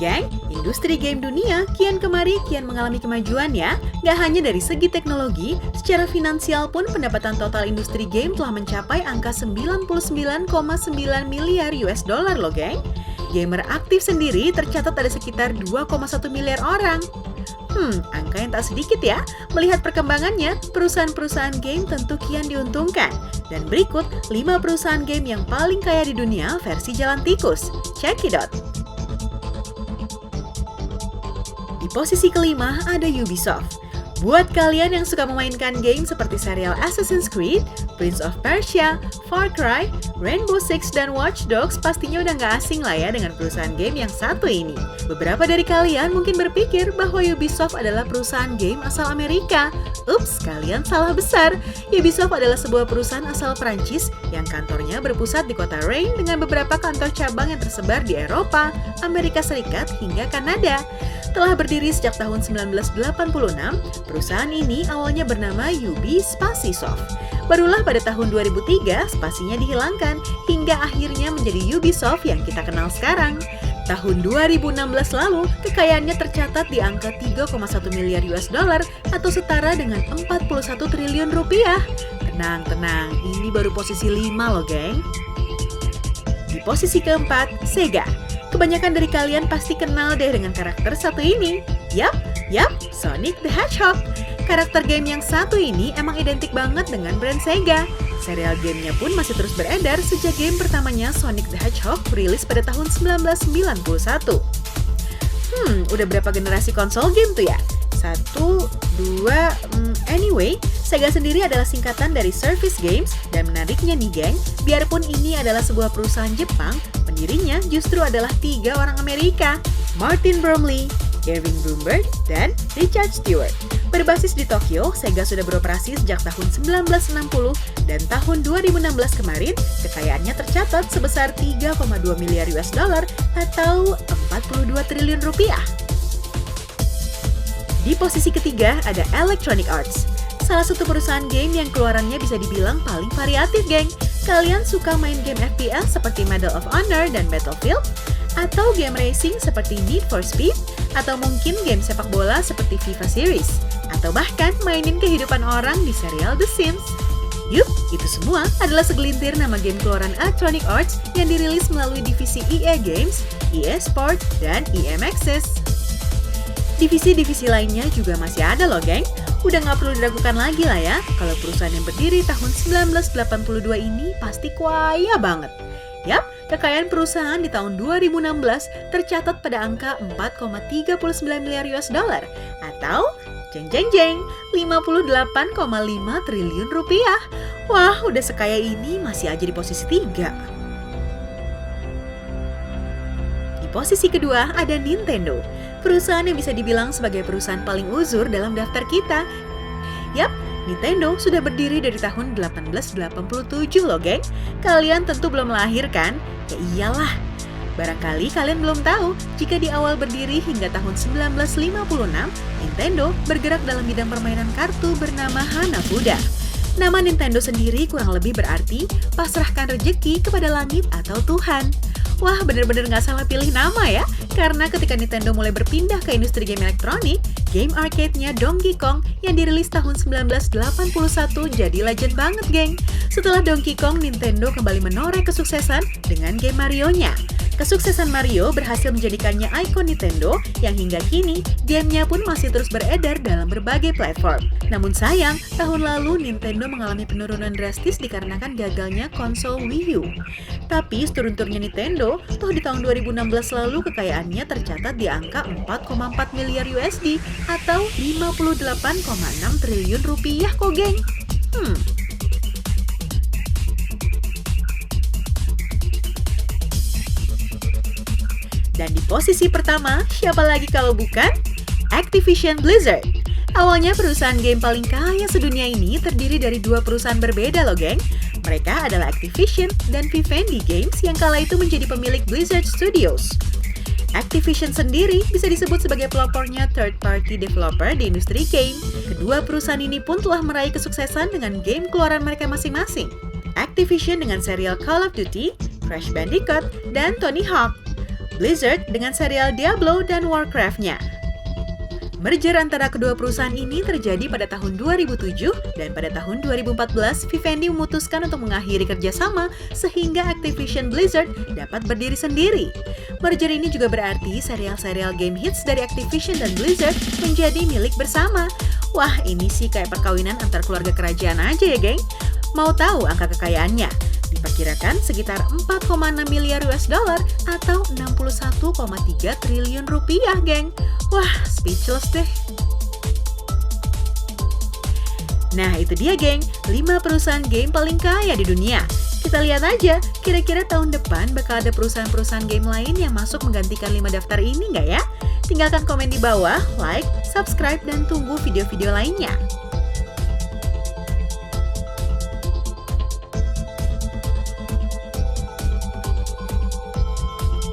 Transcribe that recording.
Geng, industri game dunia kian kemari kian mengalami kemajuan ya. Gak hanya dari segi teknologi, secara finansial pun pendapatan total industri game telah mencapai angka 99,9 miliar US dollar loh geng. Gamer aktif sendiri tercatat ada sekitar 2,1 miliar orang. Angka yang tak sedikit ya. Melihat perkembangannya, perusahaan-perusahaan game tentu kian diuntungkan. Dan berikut 5 perusahaan game yang paling kaya di dunia versi jalan tikus. Check it out! Di posisi kelima ada Ubisoft. Buat kalian yang suka memainkan game seperti serial Assassin's Creed, Prince of Persia, Far Cry, Rainbow Six, dan Watch Dogs pastinya udah nggak asing lah ya dengan perusahaan game yang satu ini. Beberapa dari kalian mungkin berpikir bahwa Ubisoft adalah perusahaan game asal Amerika. Ups, kalian salah besar. Ubisoft adalah sebuah perusahaan asal Prancis yang kantornya berpusat di kota Rennes dengan beberapa kantor cabang yang tersebar di Eropa, Amerika Serikat, hingga Kanada. Telah berdiri sejak tahun 1986, perusahaan ini awalnya bernama Ubi Spasisoft. Barulah pada tahun 2003 spasinya dihilangkan hingga akhirnya menjadi Ubisoft yang kita kenal sekarang. Tahun 2016 lalu, kekayaannya tercatat di angka 3,1 miliar US dollar atau setara dengan 41 triliun rupiah. Tenang, ini baru posisi 5 loh geng. Di posisi keempat, Sega. Kebanyakan dari kalian pasti kenal deh dengan karakter satu ini. Yap, Sonic the Hedgehog. Karakter game yang satu ini emang identik banget dengan brand Sega. Serial gamenya pun masih terus beredar sejak game pertamanya Sonic the Hedgehog rilis pada tahun 1991. Udah berapa generasi konsol game tuh ya? 1, 2, anyway, Sega sendiri adalah singkatan dari Service Games, dan menariknya nih geng, biarpun ini adalah sebuah perusahaan Jepang, pendirinya justru adalah 3 orang Amerika, Martin Bromley, Irving Bloomberg, dan Richard Stewart. Berbasis di Tokyo, Sega sudah beroperasi sejak tahun 1960 dan tahun 2016 kemarin, kekayaannya tercatat sebesar 3,2 miliar US dollar atau 42 triliun rupiah. Di posisi ketiga ada Electronic Arts. Salah satu perusahaan game yang keluarannya bisa dibilang paling variatif, geng. Kalian suka main game FPS seperti Medal of Honor dan Battlefield? Atau game racing seperti Need for Speed? Atau mungkin game sepak bola seperti FIFA Series? Atau bahkan mainin kehidupan orang di serial The Sims? Yup, itu semua adalah segelintir nama game keluaran Electronic Arts yang dirilis melalui divisi EA Games, EA Sport, dan EA Maxis. Divisi-divisi lainnya juga masih ada loh geng. Udah nggak perlu diragukan lagi lah ya, kalau perusahaan yang berdiri tahun 1982 ini pasti kaya banget. Yap, kekayaan perusahaan di tahun 2016 tercatat pada angka 4,39 miliar US dollar atau jeng 58,5 triliun rupiah. Wah, udah sekaya ini masih aja di posisi 3. Di posisi kedua ada Nintendo. Perusahaan yang bisa dibilang sebagai perusahaan paling uzur dalam daftar kita. Yap, Nintendo sudah berdiri dari tahun 1887 loh geng. Kalian tentu belum lahir kan? Ya iyalah. Barangkali kalian belum tahu jika di awal berdiri hingga tahun 1956, Nintendo bergerak dalam bidang permainan kartu bernama Hanafuda. Nama Nintendo sendiri kurang lebih berarti pasrahkan rejeki kepada langit atau Tuhan. Wah, bener-bener nggak salah pilih nama ya. Karena ketika Nintendo mulai berpindah ke industri game elektronik, game arcade-nya Donkey Kong yang dirilis tahun 1981 jadi legend banget, geng. Setelah Donkey Kong, Nintendo kembali menoreh kesuksesan dengan game Mario-nya. Kesuksesan Mario berhasil menjadikannya ikon Nintendo yang hingga kini gamenya pun masih terus beredar dalam berbagai platform. Namun sayang, tahun lalu Nintendo mengalami penurunan drastis dikarenakan gagalnya konsol Wii U. Tapi seturun-turunnya Nintendo, toh di tahun 2016 lalu kekayaannya tercatat di angka 4,4 miliar USD atau 58,6 triliun rupiah kok geng. Dan di posisi pertama, siapa lagi kalau bukan Activision Blizzard. Awalnya perusahaan game paling kaya sedunia ini terdiri dari 2 perusahaan berbeda loh geng. Mereka adalah Activision dan Vivendi Games yang kala itu menjadi pemilik Blizzard Studios. Activision sendiri bisa disebut sebagai pelopornya third-party developer di industri game. Kedua perusahaan ini pun telah meraih kesuksesan dengan game keluaran mereka masing-masing. Activision dengan serial Call of Duty, Crash Bandicoot, dan Tony Hawk. Blizzard dengan serial Diablo dan Warcraft-nya. Merger antara kedua perusahaan ini terjadi pada tahun 2007 dan pada tahun 2014 Vivendi memutuskan untuk mengakhiri kerjasama sehingga Activision Blizzard dapat berdiri sendiri. Merger ini juga berarti serial-serial game hits dari Activision dan Blizzard menjadi milik bersama. Wah, ini sih kayak perkawinan antar keluarga kerajaan aja ya, geng. Mau tahu angka kekayaannya? Diperkirakan sekitar 4,6 miliar US dollar atau 61,3 triliun rupiah, geng. Wah, speechless deh. Nah, itu dia, geng, 5 perusahaan game paling kaya di dunia. Kita lihat aja, kira-kira tahun depan bakal ada perusahaan-perusahaan game lain yang masuk menggantikan 5 daftar ini nggak ya? Tinggalkan komen di bawah, like, subscribe, dan tunggu video-video lainnya.